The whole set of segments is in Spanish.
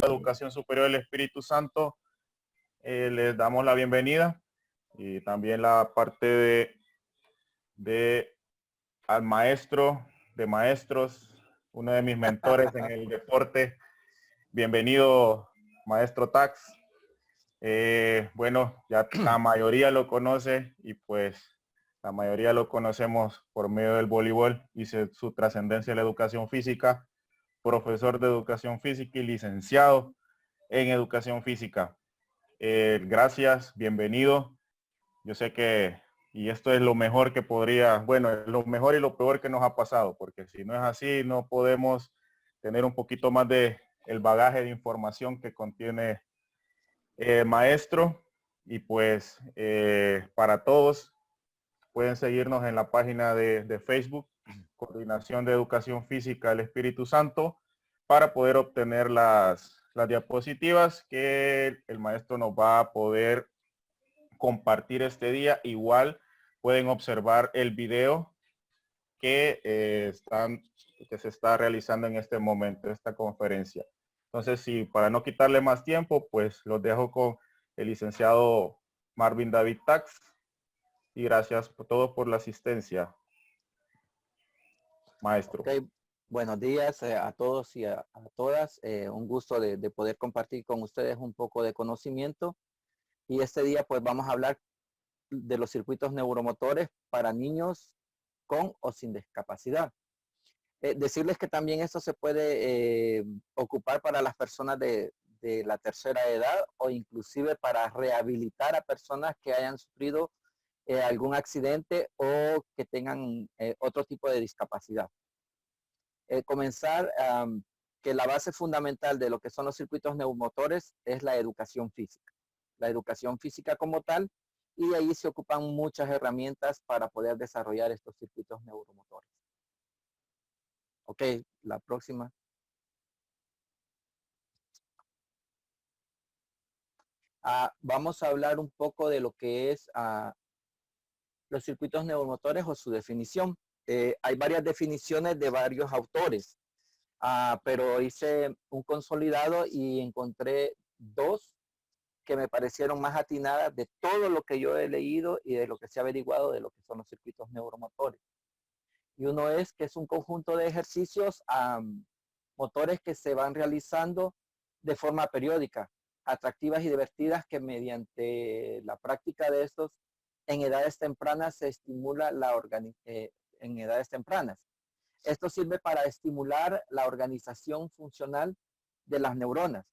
Educación Superior del Espíritu Santo, les damos la bienvenida y también la parte de al maestro de maestros, uno de mis mentores en el deporte. Bienvenido, maestro Tax. Bueno, ya la mayoría lo conoce y pues la mayoría lo conocemos por medio del voleibol y su trascendencia en la educación física, profesor de educación física y licenciado en educación física. Gracias, bienvenido. Yo sé que, y esto es lo mejor que podría, bueno, es lo mejor y lo peor que nos ha pasado, porque si no es así, no podemos tener un poquito más de el bagaje de información que contiene maestro. Y pues para todos pueden seguirnos en la página de Facebook, Coordinación de Educación Física del Espíritu Santo, para poder obtener las diapositivas que el maestro nos va a poder compartir este día. Igual pueden observar el video que que se está realizando en este momento, esta conferencia. Entonces, sí, para no quitarle más tiempo, pues los dejo con el licenciado Marvin David Tax. Y gracias por todo por la asistencia, maestro. Okay. Buenos días a todos y a todas. Un gusto de poder compartir con ustedes un poco de conocimiento. Y este día pues vamos a hablar de los circuitos neuromotores para niños con o sin discapacidad. Decirles que también esto se puede ocupar para las personas de la tercera edad o inclusive para rehabilitar a personas que hayan sufrido algún accidente o que tengan otro tipo de discapacidad. Comenzar que la base fundamental de lo que son los circuitos neuromotores es la educación física. La educación física como tal, y ahí se ocupan muchas herramientas para poder desarrollar estos circuitos neuromotores. Ok, la próxima. Vamos a hablar un poco de lo que es los circuitos neuromotores o su definición. Hay varias definiciones de varios autores, pero hice un consolidado y encontré dos que me parecieron más atinadas de todo lo que yo he leído y de lo que se ha averiguado de lo que son los circuitos neuromotores. Y uno es que es un conjunto de ejercicios motores que se van realizando de forma periódica, atractivas y divertidas, que mediante la práctica de estos en edades tempranas se estimula en edades tempranas. Esto sirve para estimular la organización funcional de las neuronas,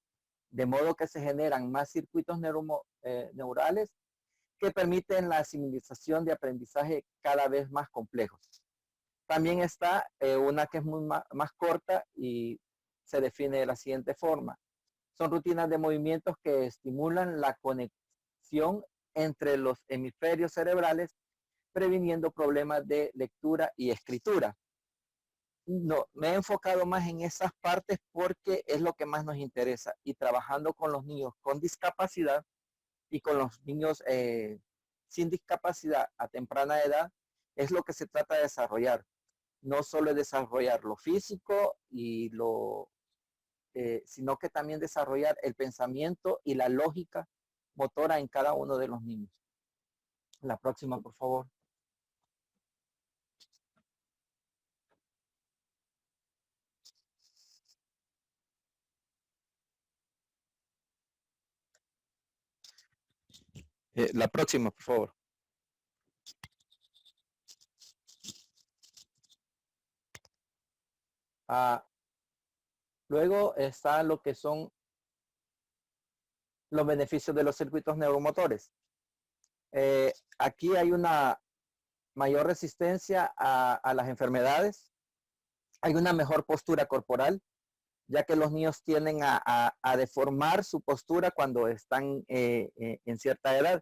de modo que se generan más circuitos neurales que permiten la asimilización de aprendizaje cada vez más complejos. También está una que es más corta y se define de la siguiente forma. Son rutinas de movimientos que estimulan la conexión entre los hemisferios cerebrales, previniendo problemas de lectura y escritura. No, me he enfocado más en esas partes porque es lo que más nos interesa. Y trabajando con los niños con discapacidad y con los niños sin discapacidad a temprana edad, es lo que se trata de desarrollar. No solo desarrollar lo físico y sino que también desarrollar el pensamiento y la lógica motora en cada uno de los niños. La próxima, por favor. La próxima, por favor. Luego está lo que son los beneficios de los circuitos neuromotores. Aquí hay una mayor resistencia a las enfermedades, hay una mejor postura corporal, ya que los niños tienden a deformar su postura cuando están en cierta edad,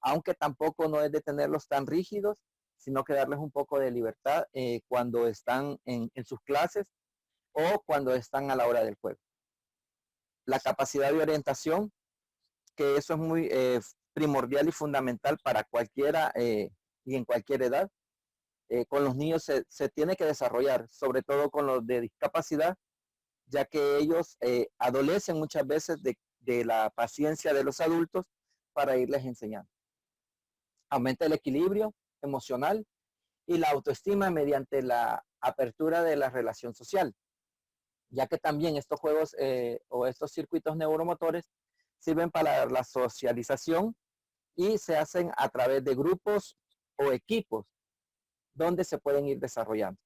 aunque tampoco no es de tenerlos tan rígidos, sino que darles un poco de libertad cuando están en sus clases o cuando están a la hora del juego. La capacidad de orientación, que eso es muy primordial y fundamental para cualquiera y en cualquier edad. Con los niños se tiene que desarrollar, sobre todo con los de discapacidad, ya que ellos adolecen muchas veces de la paciencia de los adultos para irles enseñando. Aumenta el equilibrio emocional y la autoestima mediante la apertura de la relación social, ya que también estos juegos o estos circuitos neuromotores sirven para la socialización y se hacen a través de grupos o equipos donde se pueden ir desarrollando.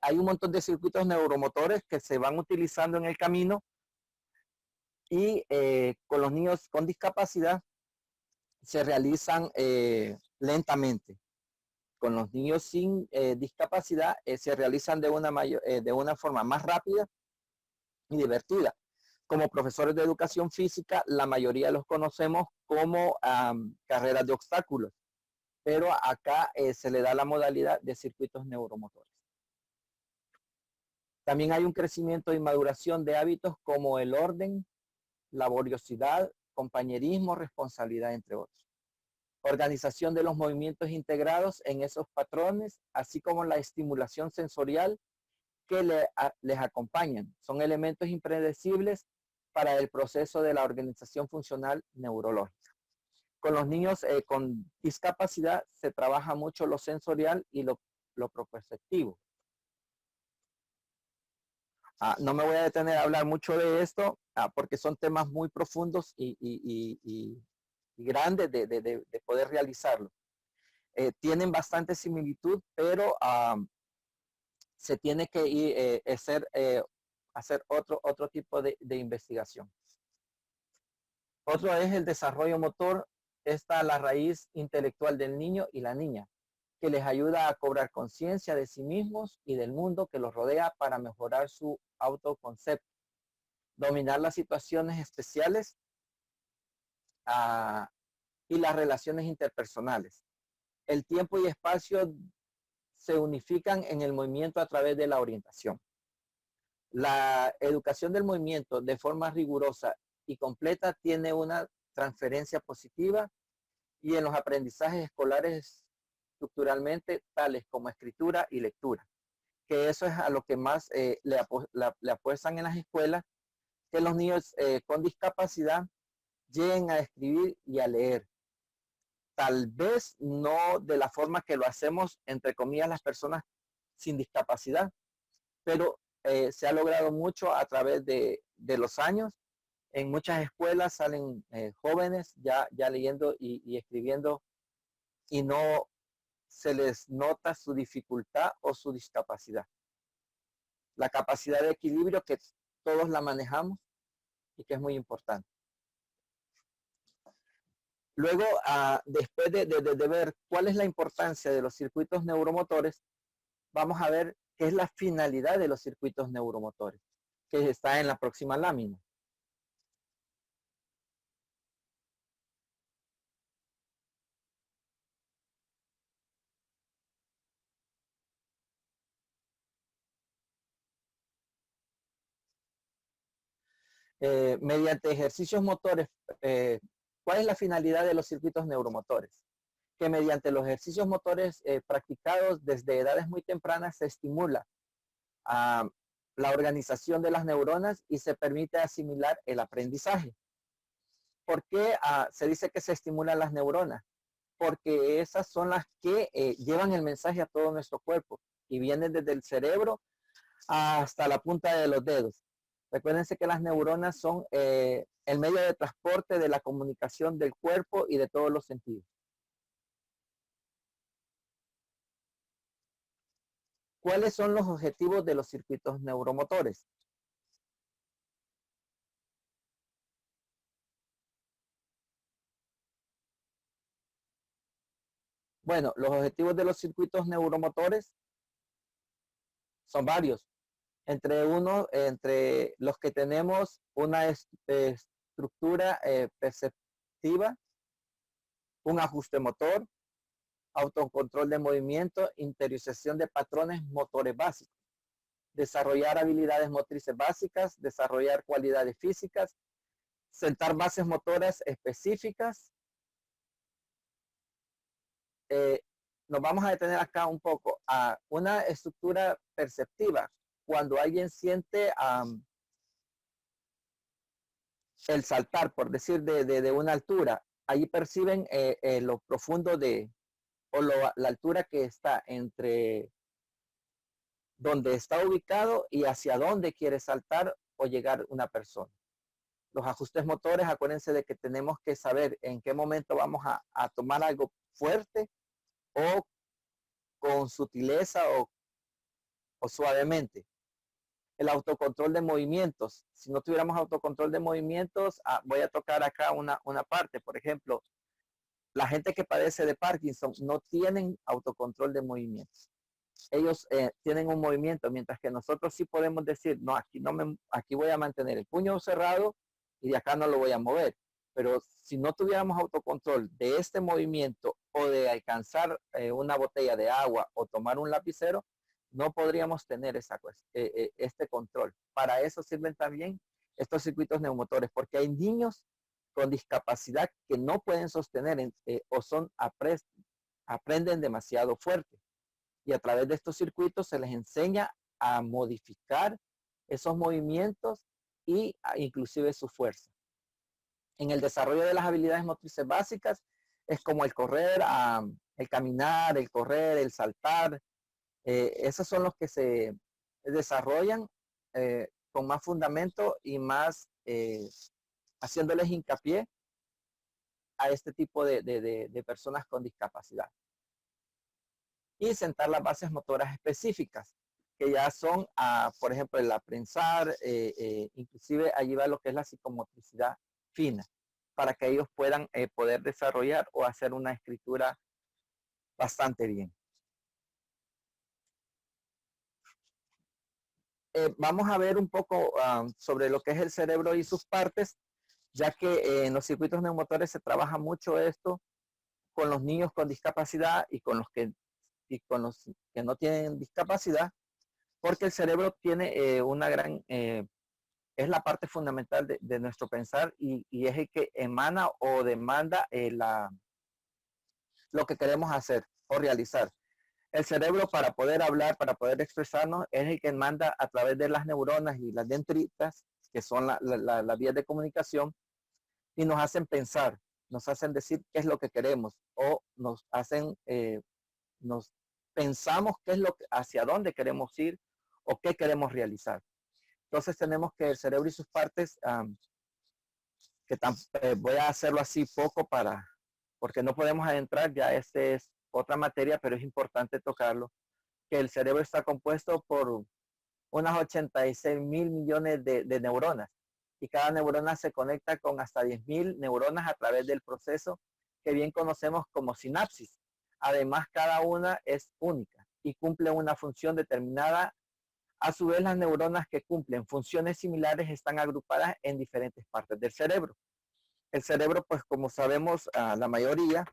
Hay un montón de circuitos neuromotores que se van utilizando en el camino y con los niños con discapacidad se realizan lentamente. Con los niños sin discapacidad se realizan de una forma más rápida y divertida. Como profesores de educación física, la mayoría los conocemos como carreras de obstáculos, pero acá se le da la modalidad de circuitos neuromotores. También hay un crecimiento y maduración de hábitos como el orden, laboriosidad, compañerismo, responsabilidad, entre otros. Organización de los movimientos integrados en esos patrones, así como la estimulación sensorial que les acompañan. Son elementos impredecibles para el proceso de la organización funcional neurológica. Con los niños con discapacidad se trabaja mucho lo sensorial y lo proprioceptivo. No me voy a detener a hablar mucho de esto porque son temas muy profundos y grandes de poder realizarlo. Tienen bastante similitud, pero se tiene que ir, hacer otro tipo de investigación. Otro es el desarrollo motor. Está la raíz intelectual del niño y la niña, que les ayuda a cobrar conciencia de sí mismos y del mundo que los rodea para mejorar su autoconcepto, dominar las situaciones especiales y las relaciones interpersonales. El tiempo y espacio se unifican en el movimiento a través de la orientación. La educación del movimiento de forma rigurosa y completa tiene una transferencia positiva y en los aprendizajes escolares estructuralmente tales como escritura y lectura, que eso es a lo que más le apuestan en las escuelas, que los niños con discapacidad lleguen a escribir y a leer. Tal vez no de la forma que lo hacemos, entre comillas, las personas sin discapacidad, pero se ha logrado mucho a través de los años. En muchas escuelas salen jóvenes ya leyendo y escribiendo y no se les nota su dificultad o su discapacidad. La capacidad de equilibrio que todos la manejamos y que es muy importante. Luego, después de ver cuál es la importancia de los circuitos neuromotores, vamos a ver qué es la finalidad de los circuitos neuromotores, que está en la próxima lámina. Mediante ejercicios motores, ¿cuál es la finalidad de los circuitos neuromotores? Que mediante los ejercicios motores practicados desde edades muy tempranas se estimula la organización de las neuronas y se permite asimilar el aprendizaje. ¿Por qué se dice que se estimulan las neuronas? Porque esas son las que llevan el mensaje a todo nuestro cuerpo y vienen desde el cerebro hasta la punta de los dedos. Recuérdense que las neuronas son el medio de transporte de la comunicación del cuerpo y de todos los sentidos. ¿Cuáles son los objetivos de los circuitos neuromotores? Bueno, los objetivos de los circuitos neuromotores son varios. Entre los que tenemos una estructura perceptiva, un ajuste motor, autocontrol de movimiento, interiorización de patrones motores básicos, desarrollar habilidades motrices básicas, desarrollar cualidades físicas, sentar bases motoras específicas. Nos vamos a detener acá un poco a una estructura perceptiva. cuando alguien siente el saltar, por decir, de una altura, ahí perciben lo profundo la altura que está entre donde está ubicado y hacia dónde quiere saltar o llegar una persona. Los ajustes motores, acuérdense de que tenemos que saber en qué momento vamos a tomar algo fuerte o con sutileza o suavemente. El autocontrol de movimientos. Si no tuviéramos autocontrol de movimientos, voy a tocar acá una parte. Por ejemplo, la gente que padece de Parkinson no tienen autocontrol de movimientos. Ellos tienen un movimiento, mientras que nosotros sí podemos decir, no, aquí voy a mantener el puño cerrado y de acá no lo voy a mover. Pero si no tuviéramos autocontrol de este movimiento o de alcanzar una botella de agua o tomar un lapicero, no podríamos tener este control. Para eso sirven también estos circuitos neumotores, porque hay niños con discapacidad que no pueden sostener o aprenden demasiado fuerte. Y a través de estos circuitos se les enseña a modificar esos movimientos y inclusive su fuerza. En el desarrollo de las habilidades motrices básicas es como el correr, el caminar, el correr, el saltar. Esos son los que se desarrollan con más fundamento y más haciéndoles hincapié a este tipo de personas con discapacidad. Y sentar las bases motoras específicas, que ya son, por ejemplo, el aprensar, inclusive allí va lo que es la psicomotricidad fina, para que ellos puedan poder desarrollar o hacer una escritura bastante bien. Vamos a ver un poco sobre lo que es el cerebro y sus partes, ya que en los circuitos neumotores se trabaja mucho esto con los niños con discapacidad y con los que no tienen discapacidad, porque el cerebro tiene una gran, es la parte fundamental de nuestro pensar y es el que emana o demanda lo que queremos hacer o realizar. El cerebro, para poder hablar, para poder expresarnos, es el que manda a través de las neuronas y las dendritas, que son las vías de comunicación, y nos hacen pensar, nos hacen decir qué es lo que queremos o nos hacen, nos pensamos qué es hacia dónde queremos ir o qué queremos realizar. Entonces tenemos que el cerebro y sus partes, voy a hacerlo así poco porque no podemos adentrar, ya este es otra materia, pero es importante tocarlo, que el cerebro está compuesto por unas 86 mil millones de neuronas y cada neurona se conecta con hasta 10.000 neuronas a través del proceso que bien conocemos como sinapsis. Además, cada una es única y cumple una función determinada. A su vez, las neuronas que cumplen funciones similares están agrupadas en diferentes partes del cerebro. El cerebro, pues como sabemos, la mayoría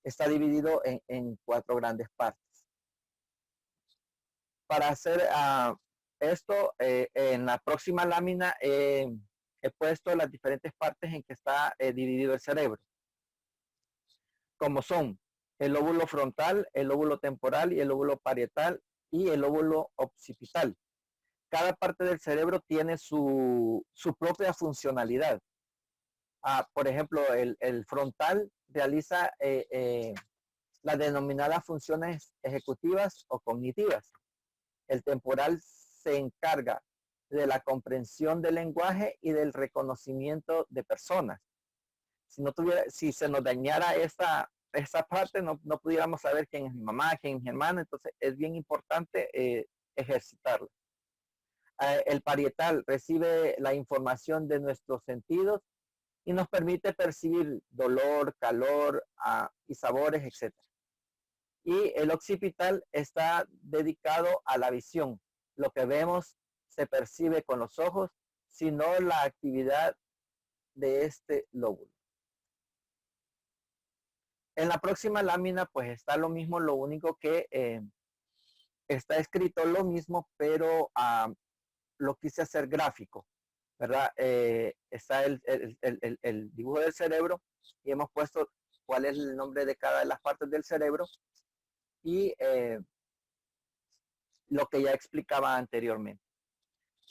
está dividido en 4 grandes partes. Para hacer esto, en la próxima lámina he puesto las diferentes partes en que está dividido el cerebro, como son el lóbulo frontal, el lóbulo temporal y el lóbulo parietal y el lóbulo occipital. Cada parte del cerebro tiene su propia funcionalidad. Por ejemplo, el frontal realiza las denominadas funciones ejecutivas o cognitivas. El temporal se encarga de la comprensión del lenguaje y del reconocimiento de personas. Si se nos dañara esa parte, no pudiéramos saber quién es mi mamá, quién es mi hermana, entonces es bien importante ejercitarlo. El parietal recibe la información de nuestros sentidos y nos permite percibir dolor, calor y sabores, etc. Y el occipital está dedicado a la visión. Lo que vemos se percibe con los ojos, sino la actividad de este lóbulo. En la próxima lámina pues está lo mismo, lo único que está escrito lo mismo, pero lo quise hacer gráfico, ¿verdad? Está el dibujo del cerebro y hemos puesto cuál es el nombre de cada de las partes del cerebro y lo que ya explicaba anteriormente.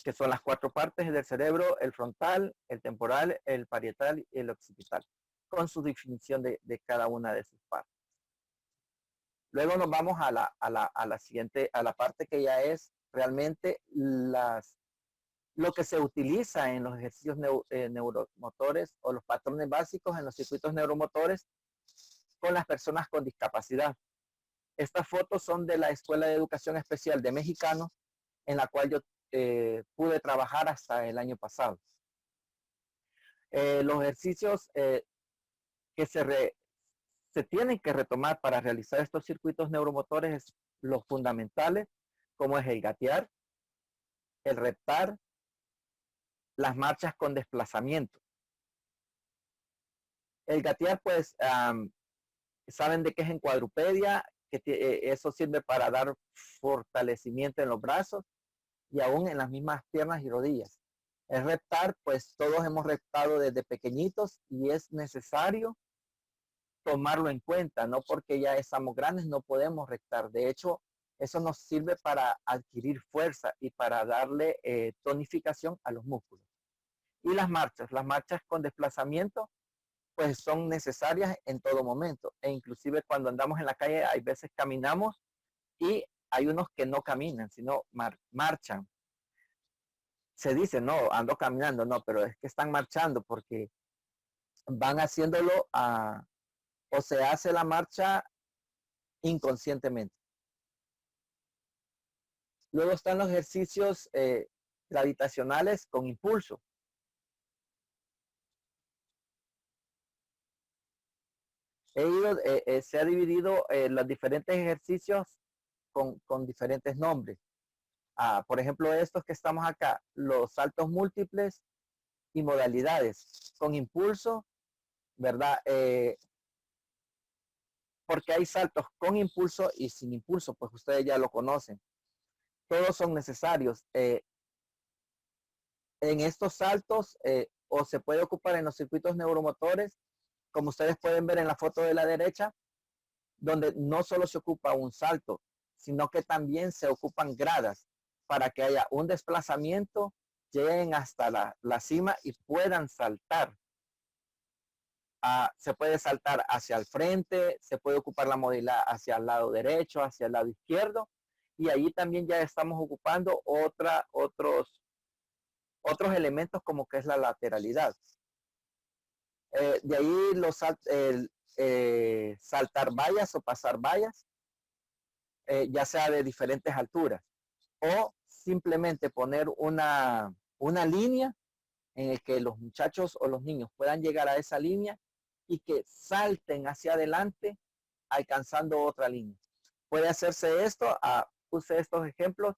que son las 4 partes del cerebro: el frontal, el temporal, el parietal y el occipital, con su definición de cada una de sus partes. Luego nos vamos a la siguiente, a la parte que ya es realmente lo que se utiliza en los ejercicios neuromotores o los patrones básicos en los circuitos neuromotores con las personas con discapacidad. Estas fotos son de la Escuela de Educación Especial de Mexicanos, en la cual yo pude trabajar hasta el año pasado. Los ejercicios que se tienen que retomar para realizar estos circuitos neuromotores, los fundamentales, como es el gatear, el reptar, las marchas con desplazamiento. El gatear, pues, saben de qué es en cuadrupedia, que eso sirve para dar fortalecimiento en los brazos y aún en las mismas piernas y rodillas. El reptar, pues todos hemos reptado desde pequeñitos y es necesario tomarlo en cuenta, no porque ya estamos grandes no podemos reptar. De hecho, eso nos sirve para adquirir fuerza y para darle tonificación a los músculos. Y las marchas con desplazamiento, pues son necesarias en todo momento. E inclusive cuando andamos en la calle, hay veces caminamos y hay unos que no caminan, sino marchan. Se dice, no, ando caminando, no, pero es que están marchando porque van haciéndolo o se hace la marcha inconscientemente. Luego están los ejercicios gravitacionales con impulso. Se ha dividido los diferentes ejercicios con diferentes nombres. Por ejemplo, estos que estamos acá, los saltos múltiples y modalidades con impulso, ¿verdad? Porque hay saltos con impulso y sin impulso, pues ustedes ya lo conocen. Todos son necesarios. En estos saltos, o se puede ocupar en los circuitos neuromotores, como ustedes pueden ver en la foto de la derecha, donde no solo se ocupa un salto, sino que también se ocupan gradas para que haya un desplazamiento, lleguen hasta la cima y puedan saltar. Se puede saltar hacia el frente, se puede ocupar la modalidad hacia el lado derecho, hacia el lado izquierdo, y ahí también ya estamos ocupando otros elementos como que es la lateralidad. De ahí saltar vallas o pasar vallas, ya sea de diferentes alturas, o simplemente poner una línea en el que los muchachos o los niños puedan llegar a esa línea y que salten hacia adelante alcanzando otra línea. Puede hacerse esto, use estos ejemplos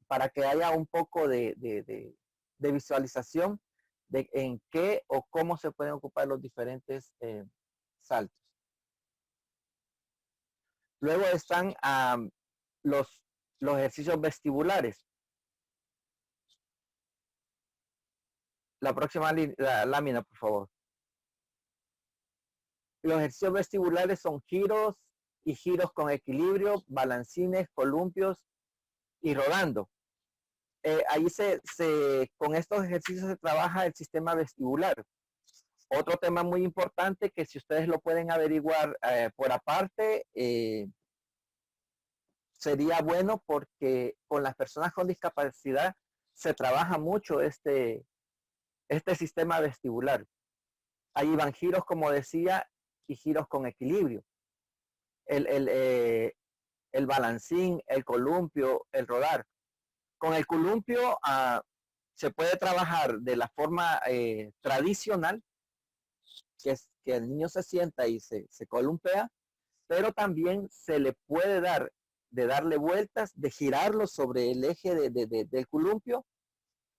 para que haya un poco de visualización de en qué o cómo se pueden ocupar los diferentes saltos. Luego están los ejercicios vestibulares. La próxima lámina, por favor. Los ejercicios vestibulares son giros y giros con equilibrio, balancines, columpios y rodando. Ahí con estos ejercicios se trabaja el sistema vestibular. Otro tema muy importante que si ustedes lo pueden averiguar por aparte, sería bueno porque con las personas con discapacidad se trabaja mucho este sistema vestibular. Ahí van giros, como decía, y giros con equilibrio. El balancín, el columpio, el rodar. Con el columpio se puede trabajar de la forma tradicional, que es que el niño se sienta y se columpea, pero también se le puede darle vueltas, de girarlo sobre el eje del columpio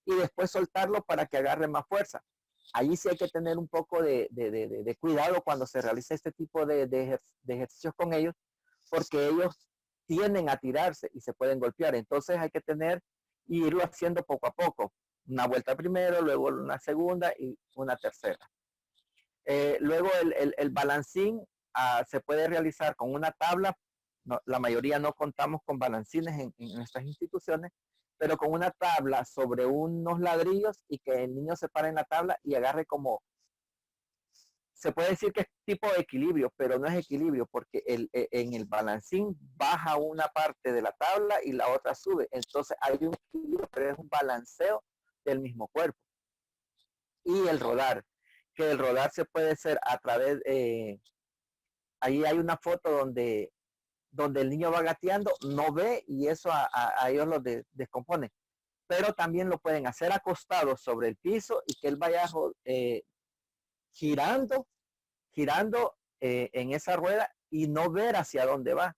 y después soltarlo para que agarre más fuerza. Allí sí hay que tener un poco de cuidado cuando se realiza este tipo de ejercicios con ellos, porque ellos tienden a tirarse y se pueden golpear. Entonces hay que irlo haciendo poco a poco. Una vuelta primero, luego una segunda y una tercera. Luego el balancín se puede realizar con una tabla. No, la mayoría no contamos con balancines en nuestras instituciones, pero con una tabla sobre unos ladrillos y que el niño se pare en la tabla y agarre como, se puede decir que es tipo de equilibrio, pero no es equilibrio porque en el balancín baja una parte de la tabla y la otra sube. Entonces hay un equilibrio, pero es un balanceo del mismo cuerpo. Y el rodar, que el rodar se puede hacer a través, ahí hay una foto donde el niño va gateando, no ve y eso a ellos los descompone. Pero también lo pueden hacer acostado sobre el piso y que él vaya girando, girando en esa rueda y no ver hacia dónde va,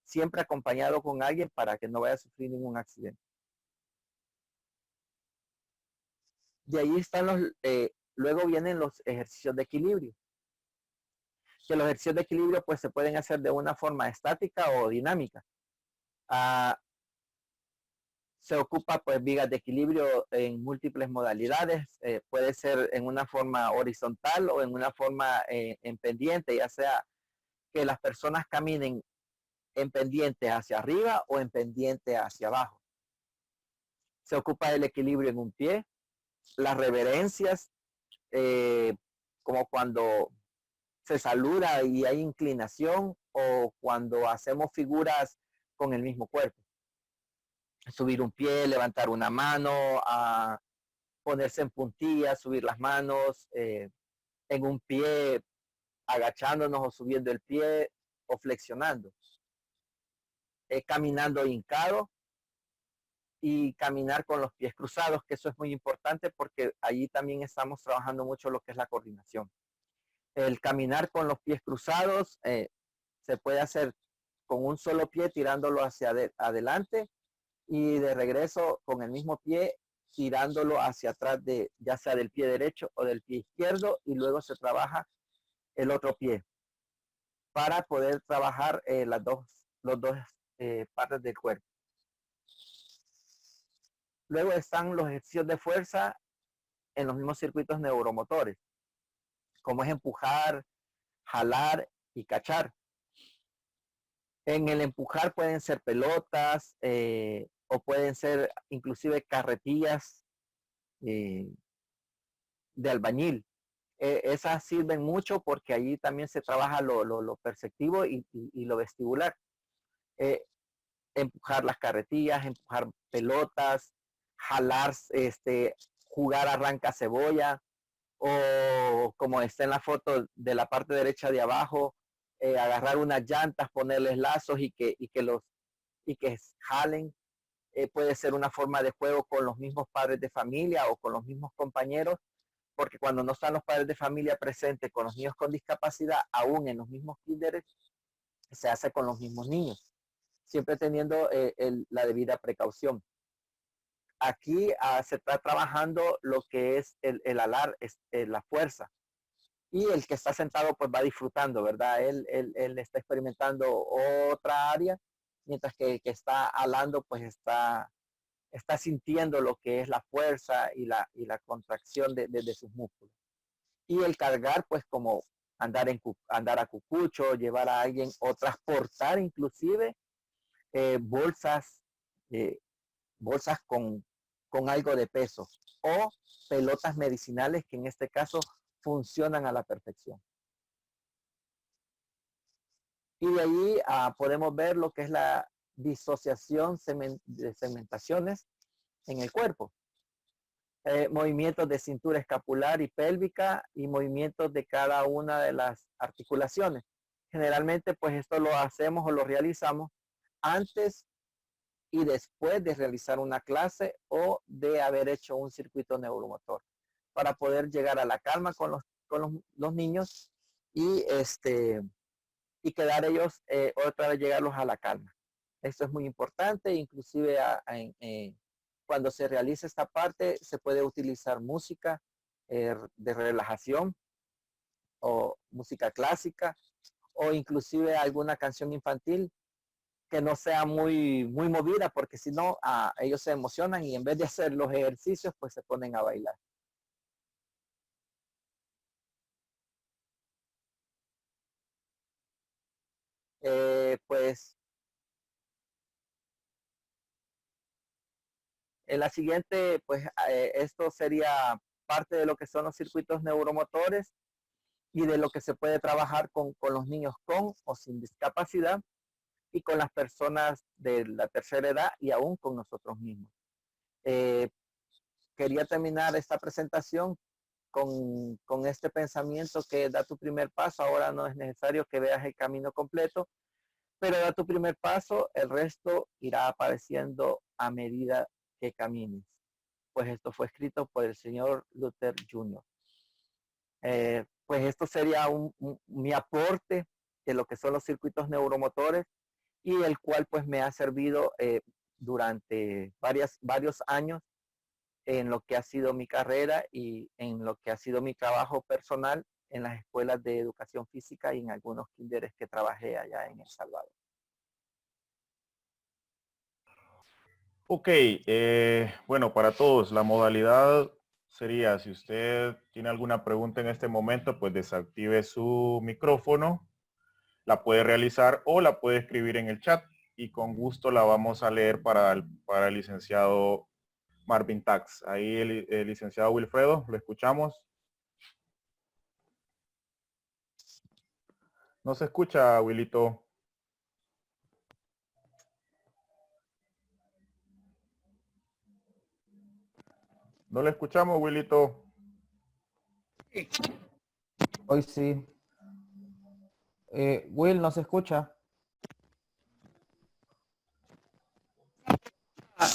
siempre acompañado con alguien para que no vaya a sufrir ningún accidente. De ahí están luego vienen los ejercicios de equilibrio, que los ejercicios de equilibrio pues se pueden hacer de una forma estática o dinámica. Ah, se ocupa pues vigas de equilibrio en múltiples modalidades, puede ser en una forma horizontal o en una forma en pendiente, ya sea que las personas caminen en pendiente hacia arriba o en pendiente hacia abajo. Se ocupa el equilibrio en un pie, las reverencias, eh, como cuando se saluda y hay inclinación o cuando hacemos figuras con el mismo cuerpo. Subir un pie, levantar una mano, ponerse en puntillas, subir las manos, en un pie, agachándonos o subiendo el pie o flexionando. Caminando hincado y caminar con los pies cruzados, que eso es muy importante porque allí también estamos trabajando mucho lo que es la coordinación. El caminar con los pies cruzados se puede hacer con un solo pie tirándolo hacia adelante y de regreso con el mismo pie girándolo hacia atrás de ya sea del pie derecho o del pie izquierdo y luego se trabaja el otro pie para poder trabajar los dos partes del cuerpo. Luego están los ejercicios de fuerza en los mismos circuitos neuromotores, como es empujar, jalar y cachar. En el empujar pueden ser pelotas o pueden ser inclusive carretillas eh, de albañil. Esas sirven mucho porque allí también se trabaja lo perceptivo y lo vestibular. Eh, empujar las carretillas, empujar pelotas, jalar, jugar arranca cebolla o como está en la foto de la parte derecha de abajo, agarrar unas llantas, ponerles lazos y que jalen. Puede ser una forma de juego con los mismos padres de familia o con los mismos compañeros porque cuando no están los padres de familia presentes con los niños con discapacidad, aún en los mismos kinderes, se hace con los mismos niños, siempre teniendo la debida precaución. Aquí se está trabajando lo que es el alar, la fuerza, y el que está sentado pues va disfrutando, ¿verdad? Él está experimentando otra área, mientras que el que está alando pues está sintiendo lo que es la fuerza y la contracción de sus músculos. Y el cargar, pues como andar a cucucho, llevar a alguien o transportar inclusive bolsas, eh, bolsas con algo de peso o pelotas medicinales que en este caso funcionan a la perfección. Y de ahí podemos ver lo que es la disociación de segmentaciones en el cuerpo. Movimientos de cintura escapular y pélvica y movimientos de cada una de las articulaciones. Generalmente, pues esto lo hacemos o lo realizamos antes y después de realizar una clase o de haber hecho un circuito neuromotor para poder llegar a la calma con los niños y, y quedar ellos otra vez llegarlos a la calma. Esto es muy importante, inclusive cuando se realiza esta parte se puede utilizar música de relajación o música clásica o inclusive alguna canción infantil que no sea muy movida porque si no ellos se emocionan y en vez de hacer los ejercicios pues se ponen a bailar. Pues En la siguiente, pues esto sería parte de lo que son los circuitos neuromotores y de lo que se puede trabajar con los niños con o sin discapacidad y con las personas de la tercera edad y aún con nosotros mismos. Eh, Quería terminar esta presentación con este pensamiento que da tu primer paso. Ahora no es necesario que veas el camino completo, pero da tu primer paso, el resto irá apareciendo a medida que camines. Pues esto fue escrito por el señor Luther Jr. Pues esto sería mi aporte de lo que son los circuitos neuromotores y el cual pues me ha servido durante varios años en lo que ha sido mi carrera y en lo que ha sido mi trabajo personal en las escuelas de educación física y en algunos kinderes que trabajé allá en El Salvador. Ok, bueno, para todos, la modalidad sería, si usted tiene alguna pregunta en este momento, pues desactive su micrófono, la puede realizar o la puede escribir en el chat y con gusto la vamos a leer para el licenciado Marvin Tax. Ahí el licenciado Wilfredo, lo escuchamos. No se escucha, Wilito. No le escuchamos, Wilito. Hoy sí. Will, ¿no se escucha?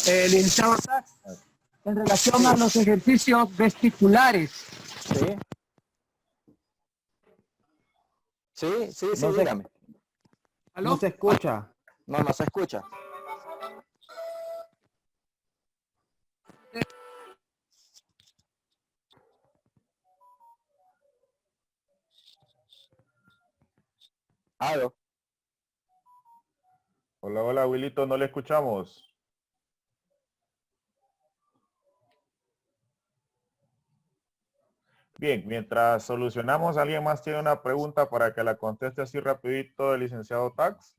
Licenciado Tax, en relación a los ejercicios vesticulares. Sí, sí, No se, dígame. ¿Aló? no se escucha. No se escucha. Aló. Hola, hola, Wilito, no le escuchamos. Bien, mientras solucionamos, ¿alguien más tiene una pregunta para que la conteste así rapidito el licenciado Tax?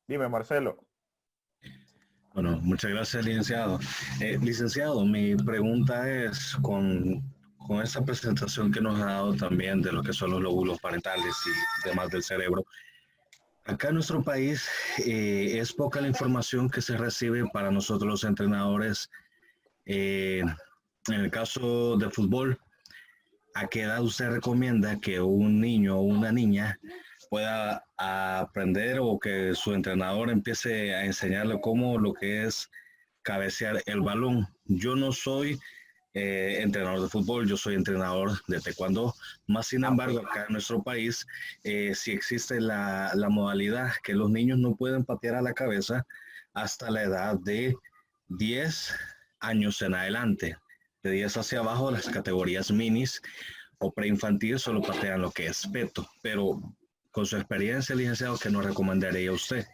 Dime, Marcelo. Bueno, muchas gracias, licenciado. Licenciado, mi pregunta es con esta presentación que nos ha dado también de lo que son los lóbulos parentales y demás del cerebro. Acá en nuestro país es poca la información que se recibe para nosotros los entrenadores. En el caso de fútbol, ¿a qué edad usted recomienda que un niño o una niña pueda aprender o que su entrenador empiece a enseñarle cómo lo que es cabecear el balón? Yo no soy entrenador de fútbol, yo soy entrenador de taekwondo, más sin embargo acá en nuestro país sí existe la modalidad que los niños no pueden patear a la cabeza hasta la edad de 10 años en adelante. De 10 hacia abajo, las categorías minis o preinfantil solo patean lo que es peto, pero con su experiencia, licenciado, ¿qué nos recomendaría usted?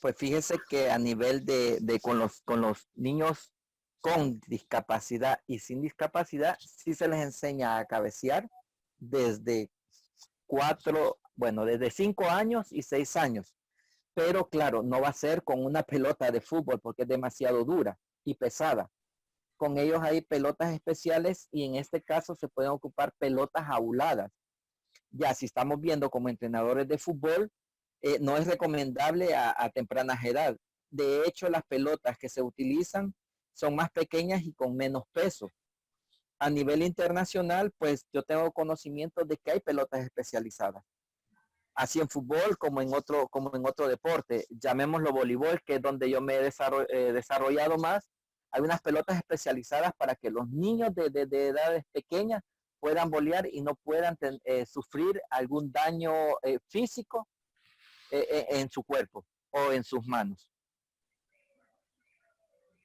Pues fíjese que a nivel de con los niños con discapacidad y sin discapacidad, sí se les enseña a cabecear desde desde 5 años y 6 años. Pero claro, no va a ser con una pelota de fútbol porque es demasiado dura y pesada. Con ellos hay pelotas especiales y en este caso se pueden ocupar pelotas auladas. Ya si estamos viendo como entrenadores de fútbol, no es recomendable a temprana edad. De hecho, las pelotas que se utilizan son más pequeñas y con menos peso. A nivel internacional, pues yo tengo conocimiento de que hay pelotas especializadas. Así en fútbol como en otro deporte. Llamémoslo voleibol, que es donde yo me he desarrollado más. Hay unas pelotas especializadas para que los niños de edades pequeñas puedan volear y no puedan sufrir algún daño físico en su cuerpo o en sus manos.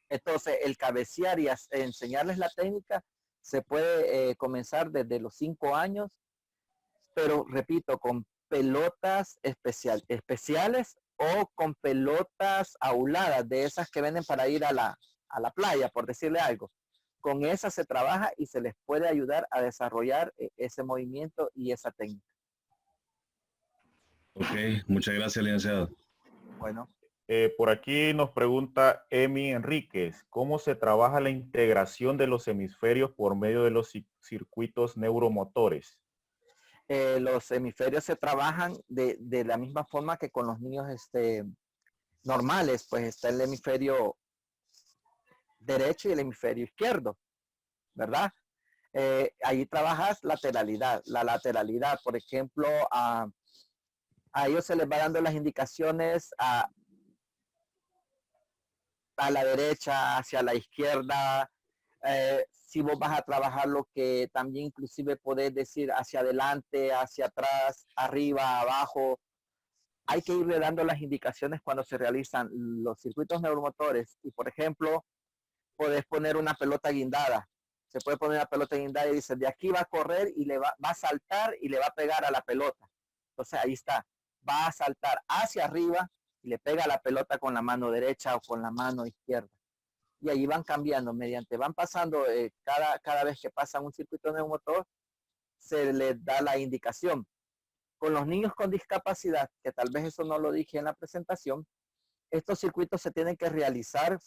Entonces, el cabecear y enseñarles la técnica se puede comenzar desde los 5 años, pero repito, con pelotas especiales o con pelotas auladas, de esas que venden para ir a la playa, por decirle algo. Con esas se trabaja y se les puede ayudar a desarrollar ese movimiento y esa técnica. Ok, muchas gracias, licenciado. Bueno, Por aquí nos pregunta Emi Enríquez, ¿cómo se trabaja la integración de los hemisferios por medio de los circuitos neuromotores? los hemisferios se trabajan de la misma forma que con los niños normales, pues está el hemisferio derecho y el hemisferio izquierdo, ¿verdad? Ahí trabajas lateralidad. La lateralidad, por ejemplo, a ellos se les va dando las indicaciones a la derecha, hacia la izquierda. Si vos vas a trabajar lo que también inclusive podés decir hacia adelante, hacia atrás, arriba, abajo. Hay que irle dando las indicaciones cuando se realizan los circuitos neuromotores. Y por ejemplo, podés poner una pelota guindada. Se puede poner una pelota guindada y dice, de aquí va a correr y va a saltar y le va a pegar a la pelota. Entonces ahí está, va a saltar hacia arriba y le pega a la pelota con la mano derecha o con la mano izquierda. Y ahí van cambiando, van pasando, cada vez que pasan un circuito neuromotor, se les da la indicación. Con los niños con discapacidad, que tal vez eso no lo dije en la presentación, estos circuitos se tienen que realizar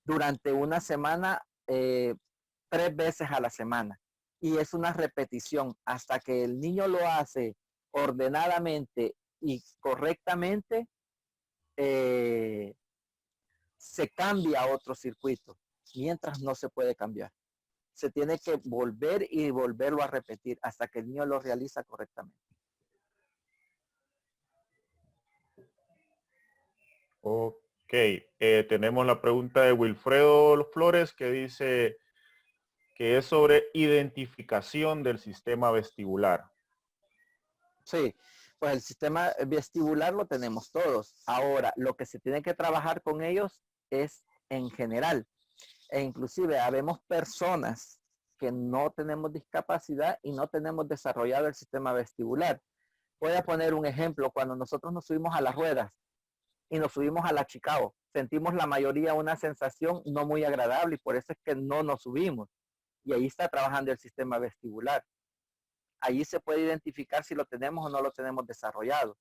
durante una semana, 3 veces a la semana. Y es una repetición hasta que el niño lo hace ordenadamente y correctamente, se cambia a otro circuito, mientras no se puede cambiar. Se tiene que volver y volverlo a repetir hasta que el niño lo realiza correctamente. Ok, tenemos la pregunta de Wilfredo Flores que dice que es sobre identificación del sistema vestibular. Sí, pues el sistema vestibular lo tenemos todos. Ahora, lo que se tiene que trabajar con ellos es en general. E inclusive habemos personas que no tenemos discapacidad y no tenemos desarrollado el sistema vestibular. Voy a poner un ejemplo. Cuando nosotros nos subimos a las ruedas y nos subimos a la Chicago, sentimos la mayoría una sensación no muy agradable y por eso es que no nos subimos. Y ahí está trabajando el sistema vestibular. Allí se puede identificar si lo tenemos o no lo tenemos desarrollado.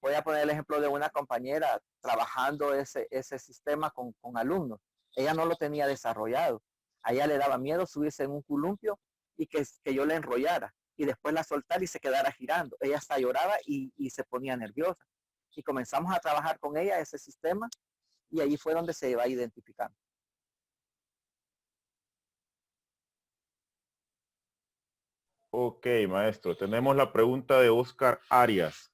Voy a poner el ejemplo de una compañera trabajando ese sistema con alumnos. Ella no lo tenía desarrollado. A ella le daba miedo subirse en un columpio y que yo la enrollara y después la soltara y se quedara girando. Ella hasta lloraba y se ponía nerviosa. Y comenzamos a trabajar con ella ese sistema y ahí fue donde se va identificando. Ok, maestro. Tenemos la pregunta de Oscar Arias.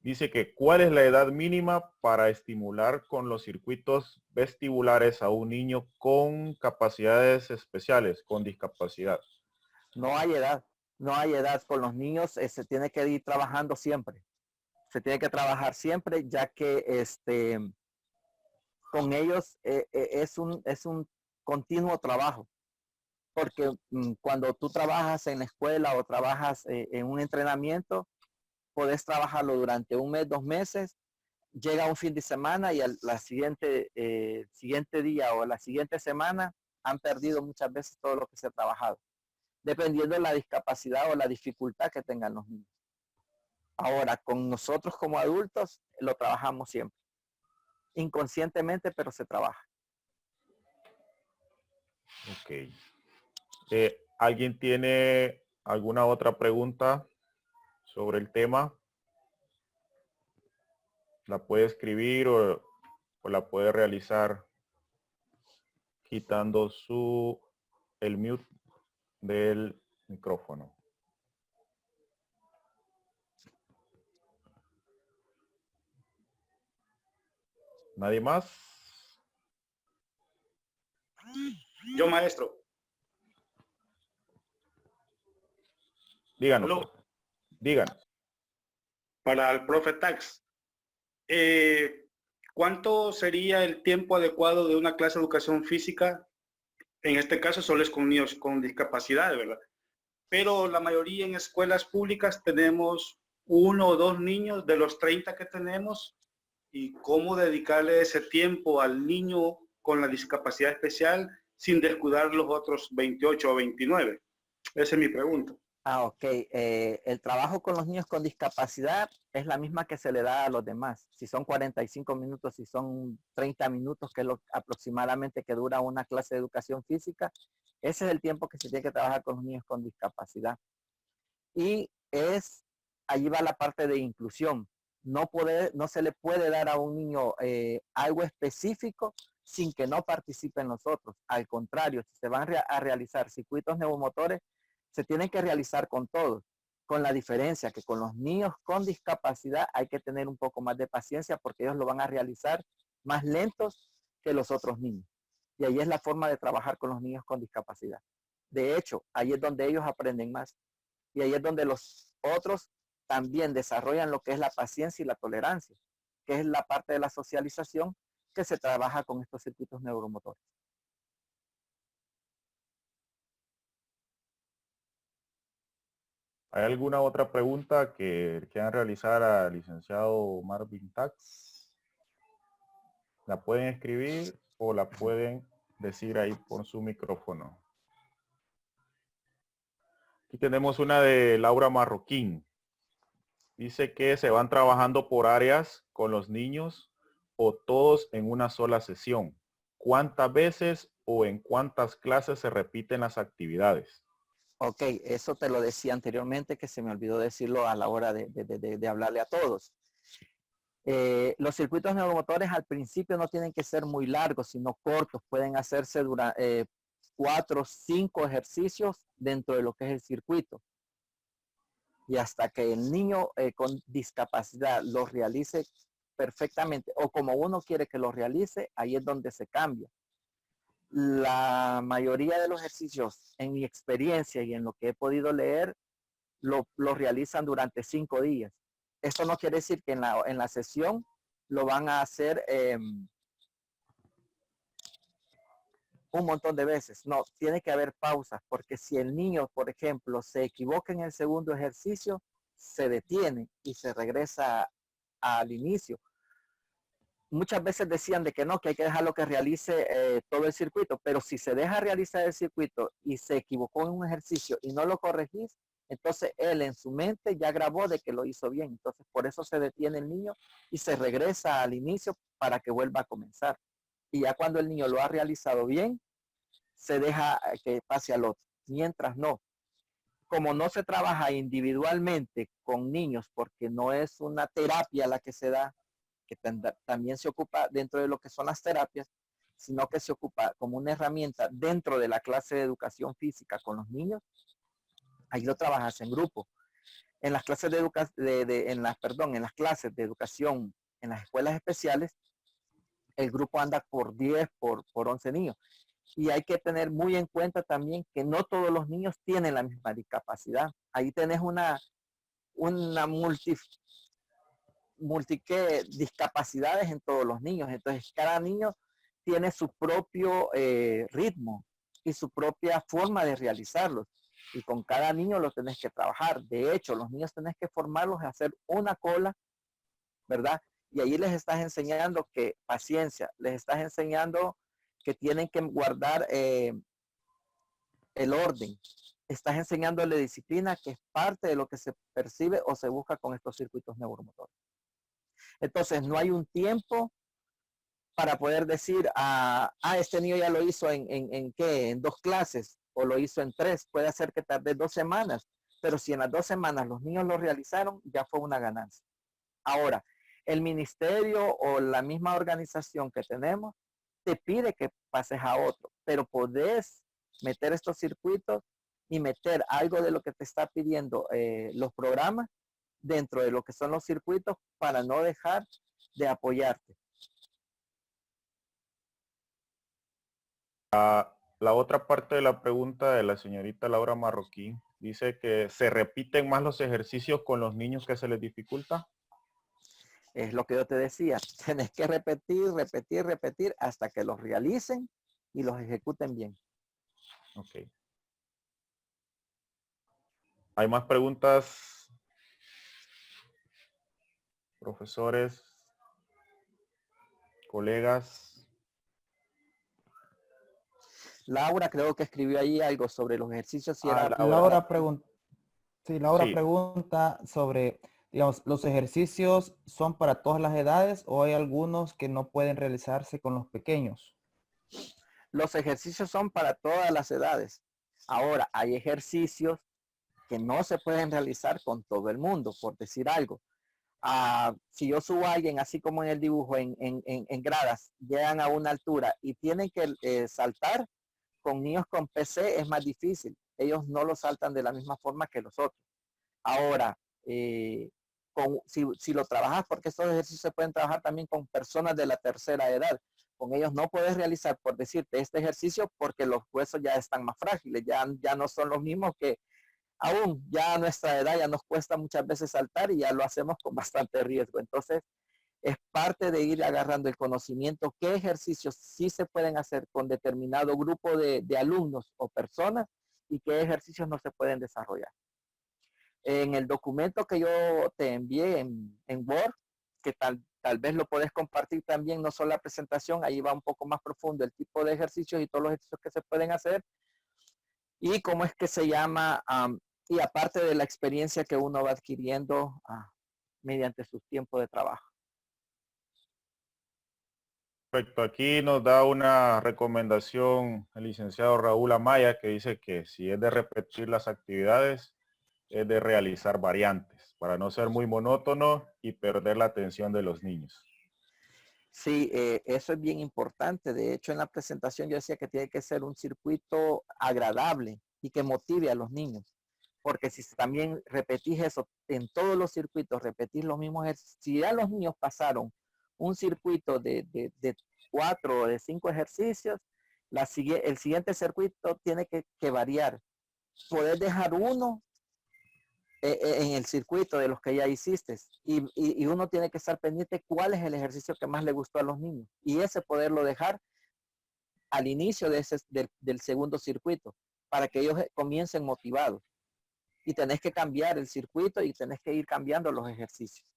Dice que ¿cuál es la edad mínima para estimular con los circuitos vestibulares a un niño con capacidades especiales, con discapacidad? No hay edad, no hay edad. Con los niños se tiene que ir trabajando siempre. Se tiene que trabajar siempre, ya que con ellos es un continuo trabajo. Porque cuando tú trabajas en la escuela o trabajas en un entrenamiento, podés trabajarlo durante 1 mes, 2 meses, llega un fin de semana y al siguiente día o la siguiente semana han perdido muchas veces todo lo que se ha trabajado, dependiendo de la discapacidad o la dificultad que tengan los niños. Ahora, con nosotros como adultos, lo trabajamos siempre. Inconscientemente, pero se trabaja. Ok. ¿Alguien tiene alguna otra pregunta sobre el tema? La puede escribir o la puede realizar quitando el mute del micrófono. ¿Nadie más? Yo, maestro. Díganos. Hello. Díganos. Para el profe Tax. ¿Cuánto sería el tiempo adecuado de una clase de educación física? En este caso solo es con niños con discapacidad, ¿verdad? Pero la mayoría en escuelas públicas tenemos 1 o 2 niños de los 30 que tenemos. ¿Y cómo dedicarle ese tiempo al niño con la discapacidad especial sin descuidar los otros 28 o 29? Esa es mi pregunta. Ok. El trabajo con los niños con discapacidad es la misma que se le da a los demás. Si son 45 minutos, si son 30 minutos, que es lo aproximadamente que dura una clase de educación física, ese es el tiempo que se tiene que trabajar con los niños con discapacidad. Y allí va la parte de inclusión. No se le puede dar a un niño algo específico sin que no participen los otros. Al contrario, si se van a realizar circuitos neuromotores, se tienen que realizar con todos, con la diferencia que con los niños con discapacidad hay que tener un poco más de paciencia porque ellos lo van a realizar más lentos que los otros niños. Y ahí es la forma de trabajar con los niños con discapacidad. De hecho, ahí es donde ellos aprenden más. Y ahí es donde los otros también desarrollan lo que es la paciencia y la tolerancia, que es la parte de la socialización que se trabaja con estos circuitos neuromotores. ¿Hay alguna otra pregunta que quieran realizar al licenciado Marvin Tax? La pueden escribir o la pueden decir ahí por su micrófono. Aquí tenemos una de Laura Marroquín. Dice que se van trabajando por áreas con los niños o todos en una sola sesión. ¿Cuántas veces o en cuántas clases se repiten las actividades? Ok, eso te lo decía anteriormente que se me olvidó decirlo a la hora de hablarle a todos. Los circuitos neuromotores al principio no tienen que ser muy largos, sino cortos. Pueden hacerse durante 4 o 5 ejercicios dentro de lo que es el circuito. Y hasta que el niño con discapacidad lo realice perfectamente o como uno quiere que lo realice, ahí es donde se cambia. La mayoría de los ejercicios, en mi experiencia y en lo que he podido leer, lo realizan durante 5 días. Esto no quiere decir que en la sesión lo van a hacer un montón de veces. No, tiene que haber pausas, porque si el niño, por ejemplo, se equivoca en el segundo ejercicio, se detiene y se regresa al inicio. Muchas veces decían de que no, que hay que dejarlo que realice todo el circuito, pero si se deja realizar el circuito y se equivocó en un ejercicio y no lo corregís, entonces él en su mente ya grabó de que lo hizo bien. Entonces por eso se detiene el niño y se regresa al inicio para que vuelva a comenzar. Y ya cuando el niño lo ha realizado bien, se deja que pase al otro. Mientras no, como no se trabaja individualmente con niños, porque no es una terapia la que se da, que también se ocupa dentro de lo que son las terapias, sino que se ocupa como una herramienta dentro de la clase de educación física con los niños, ahí lo trabajas en grupo. En las clases en las clases de educación en las escuelas especiales, el grupo anda por 10, por 11 niños. Y hay que tener muy en cuenta también que no todos los niños tienen la misma discapacidad. Ahí tenés una discapacidades en todos los niños. Entonces, cada niño tiene su propio ritmo y su propia forma de realizarlos. Y con cada niño lo tenés que trabajar. De hecho, los niños tenés que formarlos a hacer una cola, ¿verdad? Y ahí les estás enseñando que paciencia, les estás enseñando que tienen que guardar el orden. Estás enseñándole disciplina, que es parte de lo que se percibe o se busca con estos circuitos neuromotores. Entonces, no hay un tiempo para poder decir, este niño ya lo hizo en 2 clases o lo hizo en 3. Puede ser que tarde 2 semanas, pero si en las 2 semanas los niños lo realizaron, ya fue una ganancia. Ahora, el ministerio o la misma organización que tenemos te pide que pases a otro, pero podés meter estos circuitos y meter algo de lo que te está pidiendo los programas dentro de lo que son los circuitos para no dejar de apoyarte. La otra parte de la pregunta de la señorita Laura Marroquín dice que se repiten más los ejercicios con los niños que se les dificulta. Es lo que yo te decía, tenés que repetir hasta que los realicen y los ejecuten bien. Ok. ¿Hay más preguntas, profesores, colegas? Laura creo que escribió ahí algo sobre los ejercicios. Si era Laura preguntó. Sí, Laura Sí. pregunta sobre, digamos, ¿los ejercicios son para todas las edades o hay algunos que no pueden realizarse con los pequeños? Los ejercicios son para todas las edades. Ahora, hay ejercicios que no se pueden realizar con todo el mundo, por decir algo. Si yo subo a alguien, así como en el dibujo, en gradas, llegan a una altura y tienen que saltar, con niños con PC es más difícil. Ellos no lo saltan de la misma forma que los otros. Ahora, si lo trabajas, porque estos ejercicios se pueden trabajar también con personas de la tercera edad. Con ellos no puedes realizar, por decirte, este ejercicio porque los huesos ya están más frágiles, ya no son los mismos que aún ya a nuestra edad ya nos cuesta muchas veces saltar y ya lo hacemos con bastante riesgo. Entonces, es parte de ir agarrando el conocimiento, qué ejercicios sí se pueden hacer con determinado grupo de alumnos o personas y qué ejercicios no se pueden desarrollar. En el documento que yo te envié en Word, que tal vez lo puedes compartir también, no solo la presentación, ahí va un poco más profundo el tipo de ejercicios y todos los ejercicios que se pueden hacer y cómo es que se llama, y aparte de la experiencia que uno va adquiriendo mediante sus tiempos de trabajo. Perfecto, aquí nos da una recomendación el licenciado Raúl Amaya que dice que si es de repetir las actividades, es de realizar variantes para no ser muy monótono y perder la atención de los niños. Sí, eso es bien importante. De hecho, en la presentación yo decía que tiene que ser un circuito agradable y que motive a los niños. Porque si también repetís eso en todos los circuitos, repetís los mismos ejercicios, si ya los niños pasaron un circuito de 4 o de 5 ejercicios, el siguiente circuito tiene que variar. Poder dejar uno en el circuito de los que ya hiciste y uno tiene que estar pendiente cuál es el ejercicio que más le gustó a los niños y ese poderlo dejar al inicio del segundo circuito para que ellos comiencen motivados y tenés que cambiar el circuito y tenés que ir cambiando los ejercicios.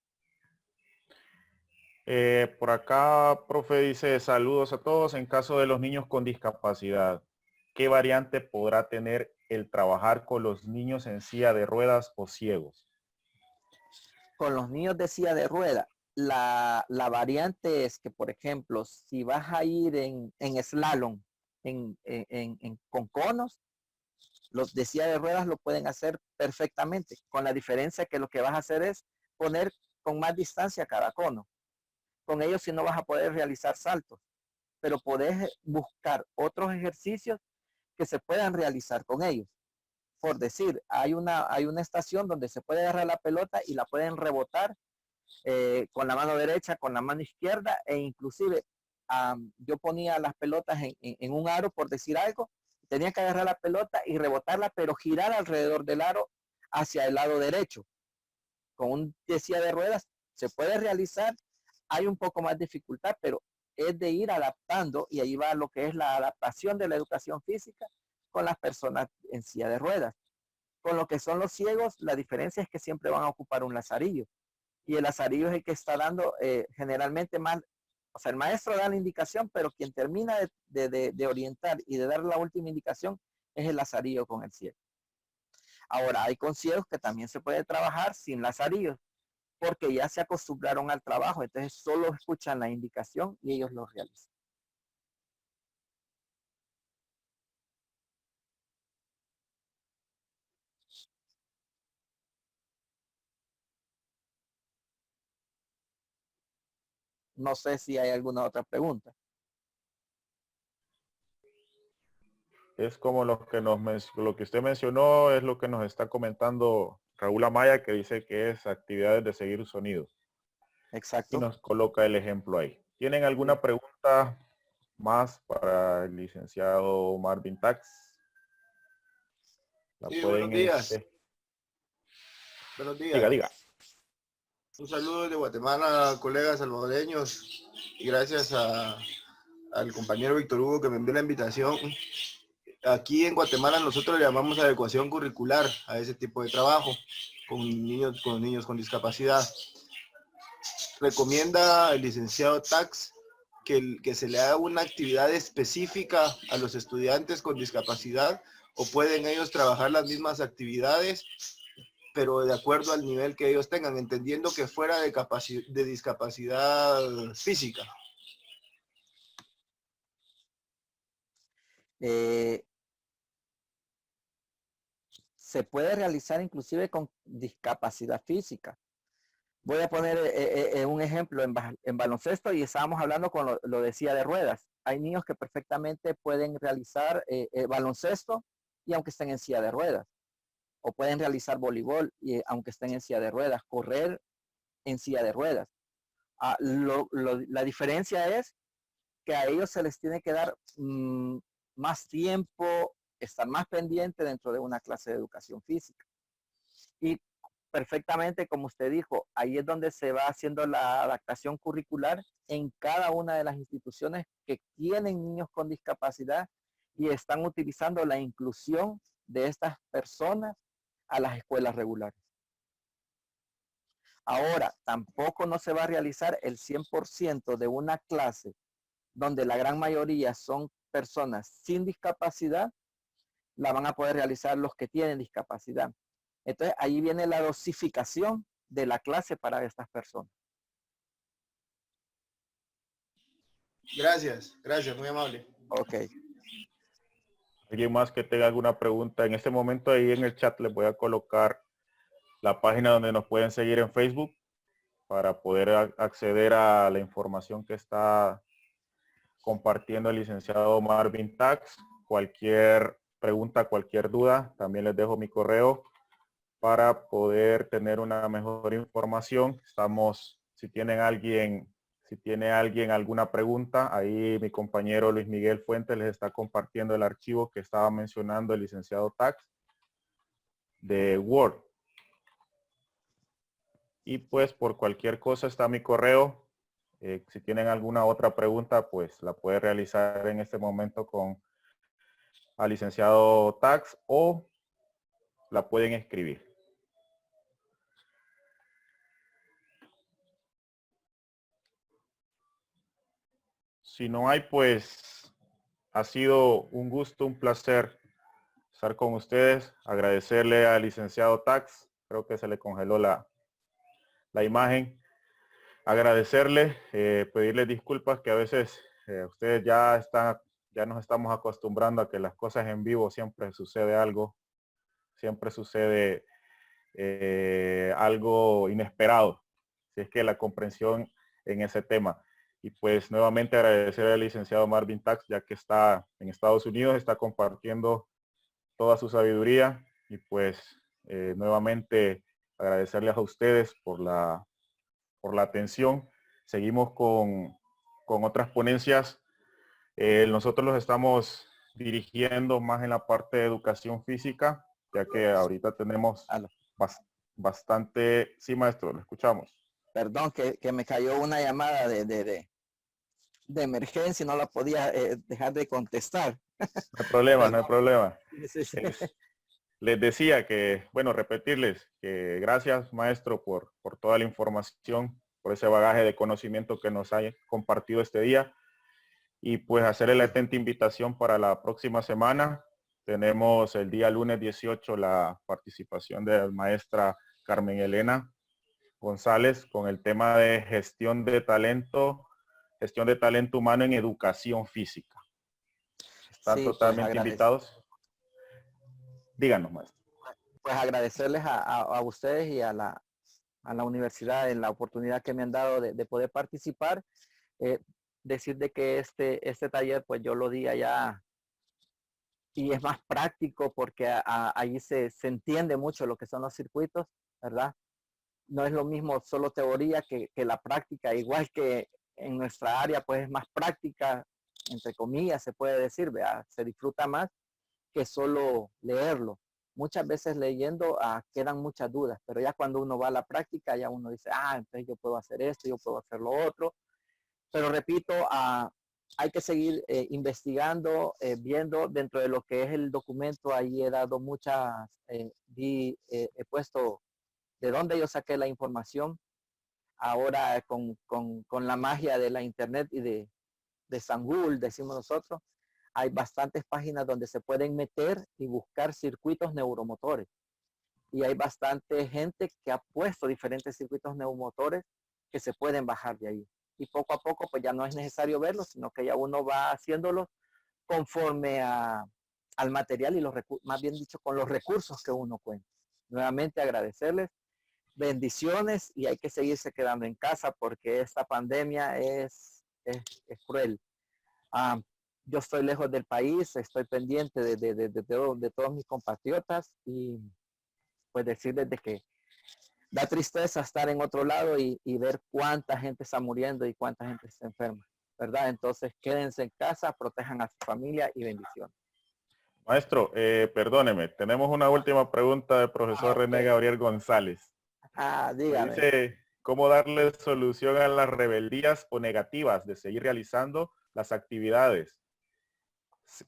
Por acá, profe, dice saludos a todos. En caso de los niños con discapacidad, ¿qué variante podrá tener el trabajar con los niños en silla de ruedas o ciegos? Con los niños de silla de rueda, la variante es que, por ejemplo, si vas a ir en slalom con conos, los de silla de ruedas lo pueden hacer perfectamente, con la diferencia que lo que vas a hacer es poner con más distancia cada cono. Con ellos sí no vas a poder realizar saltos, pero podés buscar otros ejercicios que se puedan realizar con ellos. Por decir, hay una estación donde se puede agarrar la pelota y la pueden rebotar con la mano derecha, con la mano izquierda e inclusive yo ponía las pelotas en un aro, por decir algo, tenía que agarrar la pelota y rebotarla, pero girar alrededor del aro hacia el lado derecho. Con un silla de ruedas se puede realizar, hay un poco más dificultad, pero es de ir adaptando y ahí va lo que es la adaptación de la educación física con las personas en silla de ruedas. Con lo que son los ciegos, la diferencia es que siempre van a ocupar un lazarillo y el lazarillo es el que está dando generalmente más, o sea, el maestro da la indicación, pero quien termina de orientar y de dar la última indicación es el lazarillo con el ciego. Ahora, hay con ciegos que también se puede trabajar sin lazarillos, porque ya se acostumbraron al trabajo, entonces solo escuchan la indicación y ellos lo realizan. No sé si hay alguna otra pregunta. Es como lo que usted mencionó, es lo que nos está comentando Raúl Amaya, que dice que es actividades de seguir sonidos. Exacto. Y nos coloca el ejemplo ahí. ¿Tienen alguna pregunta más para el licenciado Marvin Tax? Sí, buenos días. Buenos días. Diga. Un saludo desde Guatemala, colegas salvadoreños, y gracias al compañero Víctor Hugo que me envió la invitación. Aquí en Guatemala nosotros le llamamos adecuación curricular a ese tipo de trabajo con niños con discapacidad. Recomienda el licenciado Tax que se le haga una actividad específica a los estudiantes con discapacidad o pueden ellos trabajar las mismas actividades pero de acuerdo al nivel que ellos tengan, entendiendo que fuera de discapacidad física. Se puede realizar inclusive con discapacidad física. Voy a poner un ejemplo en baloncesto, y estábamos hablando con lo de silla de ruedas. Hay niños que perfectamente pueden realizar baloncesto y aunque estén en silla de ruedas. O pueden realizar voleibol y aunque estén en silla de ruedas, correr en silla de ruedas. La diferencia es que a ellos se les tiene que dar más tiempo, estar más pendiente dentro de una clase de educación física. Y perfectamente, como usted dijo, ahí es donde se va haciendo la adaptación curricular en cada una de las instituciones que tienen niños con discapacidad y están utilizando la inclusión de estas personas a las escuelas regulares. Ahora, tampoco no se va a realizar el 100% de una clase donde la gran mayoría son personas sin discapacidad, la van a poder realizar los que tienen discapacidad. Entonces, ahí viene la dosificación de la clase para estas personas. Gracias, muy amable. Ok. ¿Alguien más que tenga alguna pregunta? En este momento ahí en el chat les voy a colocar la página donde nos pueden seguir en Facebook para poder acceder a la información que está compartiendo el licenciado Marvin Tax. Cualquier pregunta, cualquier duda, también les dejo mi correo para poder tener una mejor información. Si tiene alguien alguna pregunta, ahí mi compañero Luis Miguel Fuentes les está compartiendo el archivo que estaba mencionando el licenciado Tax de Word. Y pues por cualquier cosa está mi correo. Si tienen alguna otra pregunta, pues la puede realizar en este momento con al licenciado Tax o la pueden escribir. Si no hay, pues ha sido un gusto, un placer estar con ustedes. Agradecerle al licenciado Tax. Creo que se le congeló la imagen. Agradecerle, pedirle disculpas que a veces ustedes ya nos estamos acostumbrando a que las cosas en vivo siempre sucede algo. Siempre sucede algo inesperado. Si es que la comprensión en ese tema. Y pues nuevamente agradecer al licenciado Marvin Tax, ya que está en Estados Unidos, está compartiendo toda su sabiduría. Y pues nuevamente agradecerles a ustedes por la atención. Seguimos con otras ponencias. Nosotros los estamos dirigiendo más en la parte de educación física, ya que ahorita tenemos bastante... Sí, maestro, lo escuchamos. Perdón, que me cayó una llamada de emergencia y no la podía dejar de contestar. No hay problema, no hay problema. Sí, sí. Les decía que, bueno, repetirles que gracias, maestro, por toda la información, por ese bagaje de conocimiento que nos ha compartido este día. Y pues hacerle la atenta invitación para la próxima semana. Tenemos el día lunes 18 la participación de la maestra Carmen Elena González con el tema de gestión de talento humano en educación física. Están totalmente invitados. Díganos, maestro. Pues agradecerles a ustedes y a la universidad en la oportunidad que me han dado de poder participar. Decir de que este taller pues yo lo di allá y es más práctico porque allí se entiende mucho lo que son los circuitos, ¿verdad? No es lo mismo solo teoría que la práctica, igual que en nuestra área pues es más práctica, entre comillas se puede decir, ¿verdad? Se disfruta más que solo leerlo. Muchas veces leyendo quedan muchas dudas, pero ya cuando uno va a la práctica ya uno dice, entonces yo puedo hacer esto, yo puedo hacer lo otro. Pero repito, hay que seguir investigando, viendo dentro de lo que es el documento. Ahí he dado he puesto de dónde yo saqué la información. Ahora con la magia de la internet y de San Google, decimos nosotros, hay bastantes páginas donde se pueden meter y buscar circuitos neuromotores. y hay bastante gente que ha puesto diferentes circuitos neumotores que se pueden bajar de ahí. Y poco a poco pues ya no es necesario verlos, sino que ya uno va haciéndolo conforme al material y más bien dicho, con los recursos que uno cuenta. Nuevamente agradecerles, bendiciones, y hay que seguirse quedando en casa porque esta pandemia es cruel. Yo estoy lejos del país, estoy pendiente de todos mis compatriotas, y pues decirles de que da tristeza estar en otro lado y ver cuánta gente está muriendo y cuánta gente está enferma, ¿verdad? Entonces quédense en casa, protejan a su familia y bendiciones. Maestro, perdóneme, tenemos una última pregunta del profesor René Gabriel González. Dígame. Dice, ¿cómo darle solución a las rebeldías o negativas de seguir realizando las actividades?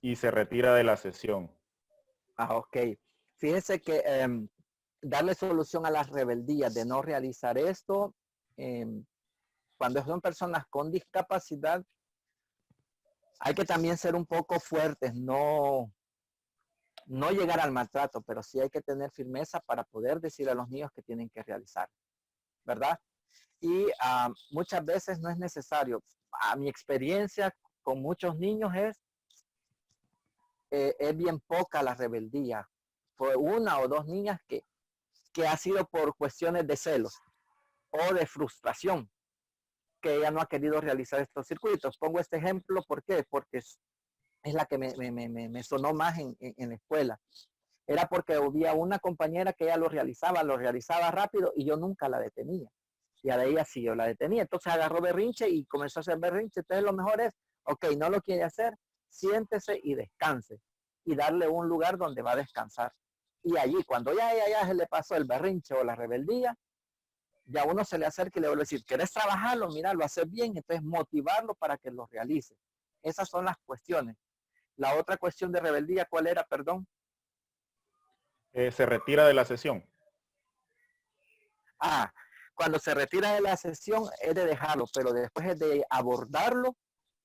Y se retira de la sesión. Ok. Fíjense que darle solución a las rebeldías de no realizar esto, cuando son personas con discapacidad, hay que también ser un poco fuertes, no llegar al maltrato, pero sí hay que tener firmeza para poder decir a los niños que tienen que realizar, ¿verdad? Y muchas veces no es necesario. A mi experiencia con muchos niños es bien poca la rebeldía. Fue una o dos niñas que ha sido por cuestiones de celos o de frustración que ella no ha querido realizar estos circuitos. Pongo este ejemplo, ¿por qué? Porque es la que me sonó más en la escuela. Era porque había una compañera que ella lo realizaba rápido y yo nunca la detenía. Y a ella sí yo la detenía. Entonces agarró berrinche y comenzó a hacer berrinche. Entonces lo mejor es, ok, no lo quiere hacer, siéntese y descanse. Y darle un lugar donde va a descansar. Y allí, cuando ya se le pasó el berrinche o la rebeldía, ya uno se le acerca y le vuelve a decir, ¿querés trabajarlo? Mira, lo haces bien. Entonces motivarlo para que lo realice. Esas son las cuestiones. La otra cuestión de rebeldía, ¿cuál era? Perdón. Se retira de la sesión. Cuando se retira de la sesión es de dejarlo, pero después es de abordarlo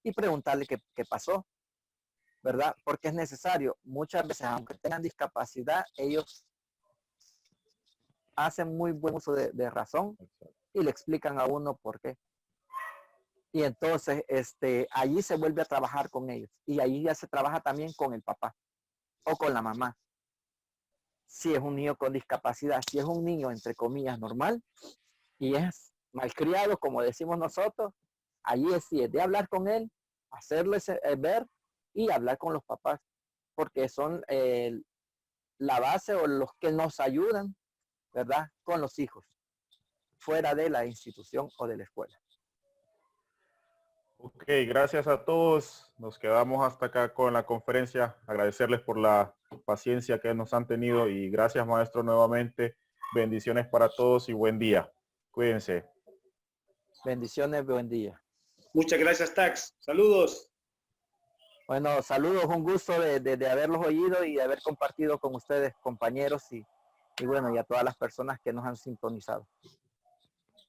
y preguntarle qué pasó, ¿verdad? Porque es necesario. Muchas veces, aunque tengan discapacidad, ellos hacen muy buen uso de razón y le explican a uno por qué. Y entonces, allí se vuelve a trabajar con ellos. Y allí ya se trabaja también con el papá o con la mamá. Si es un niño con discapacidad, si es un niño, entre comillas, normal, y es malcriado, como decimos nosotros, allí es de hablar con él, hacerles ver y hablar con los papás, porque son la base o los que nos ayudan, ¿verdad? Con los hijos, fuera de la institución o de la escuela. Ok, gracias a todos. Nos quedamos hasta acá con la conferencia. Agradecerles por la paciencia que nos han tenido y gracias, maestro, nuevamente. Bendiciones para todos y buen día. Cuídense. Bendiciones, buen día. Muchas gracias, Tax. Saludos. Bueno, saludos, un gusto de haberlos oído y de haber compartido con ustedes, compañeros, y bueno, y a todas las personas que nos han sintonizado.